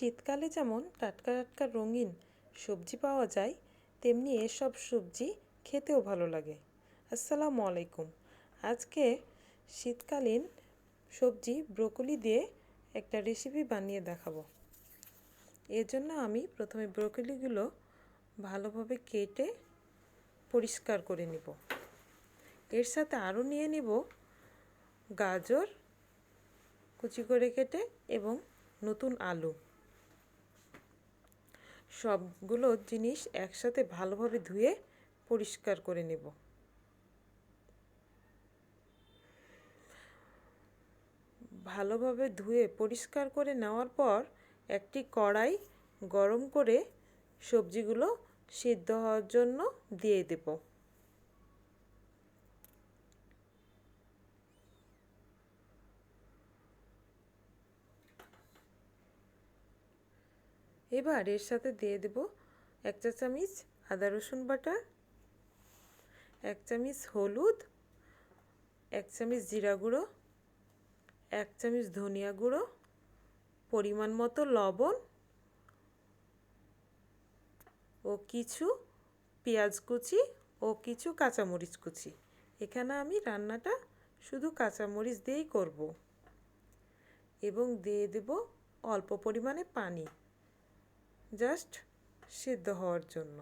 শীতকালে যেমন টাটকা টাটকা রঙিন সবজি পাওয়া যায়, তেমনি এসব সবজি খেতেও ভালো লাগে। আসসালামু আলাইকুম। আজকে শীতকালীন সবজি ব্রোকলি দিয়ে একটা রেসিপি বানিয়ে দেখাবো। এর জন্য আমি প্রথমে ব্রোকলিগুলো ভালোভাবে কেটে পরিষ্কার করে নিব। এর সাথে আরও নিয়ে নিব গাজর কুচি করে কেটে এবং নতুন আলু। সবগুলো জিনিস একসাথে ভালোভাবে ধুয়ে পরিষ্কার করে নেব। ভালোভাবে ধুয়ে পরিষ্কার করে নেওয়ার পর একটি কড়াই গরম করে সবজিগুলো সিদ্ধ হওয়ার জন্য দিয়ে দেব। এবার এর সাথে দিয়ে দেব 1 চা চামচ আদা রসুন বাটা, 1 চামচ হলুদ, 1 চামচ জিরা গুঁড়ো, 1 চামচ ধনিয়া গুঁড়ো, পরিমাণ মতো লবণ ও কিছু পেঁয়াজ কুচি ও কিছু কাঁচামরিচ কুচি। এখানে আমি রান্নাটা শুধু কাঁচামরিচ দিয়েই করব। এবং দিয়ে দেব অল্প পরিমাণে পানি, জাস্ট সিদ্ধ হওয়ার জন্য।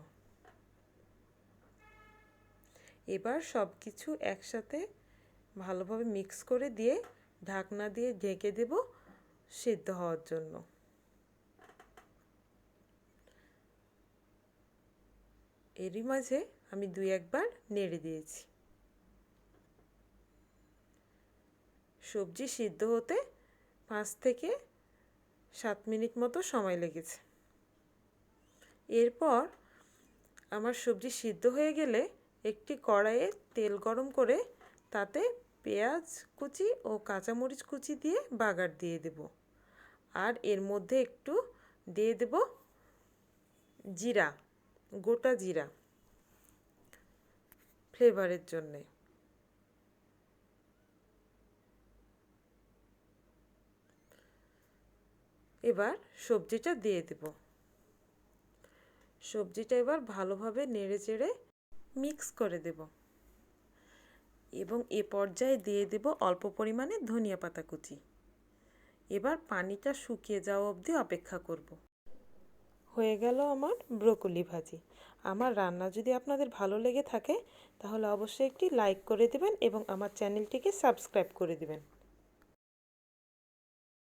এবার সব কিছু একসাথে ভালোভাবে মিক্স করে দিয়ে ঢাকনা দিয়ে ঢেকে দেব সিদ্ধ হওয়ার জন্য। এরই মাঝে আমি 2-1 বার নেড়ে দিয়েছি। সবজি সিদ্ধ হতে 5 থেকে 7 মিনিট মতো সময় লেগেছে। এরপর আমার সবজি সিদ্ধ হয়ে গেলে একটি কড়াইয়ে তেল গরম করে তাতে পেঁয়াজ কুচি ও কাঁচামরিচ কুচি দিয়ে বাগার দিয়ে দেব। আর এর মধ্যে একটু দিয়ে দেব জিরা, গোটা জিরা ফ্লেভারের জন্যে। এবার সবজিটা দিয়ে দেব। সবজিটা এবার ভালোভাবে নেড়ে চেড়ে মিক্স করে দেব এবং এ পর্যায়ে দিয়ে দেব অল্প পরিমাণে ধনিয়া পাতা কুচি। এবার পানিটা শুকিয়ে যাওয়া অবধি অপেক্ষা করব। হয়ে গেল আমার ব্রোকলি ভাজি। আমার রান্না যদি আপনাদের ভালো লেগে থাকে তাহলে অবশ্যই একটি লাইক করে দেবেন এবং আমার চ্যানেলটিকে সাবস্ক্রাইব করে দেবেন।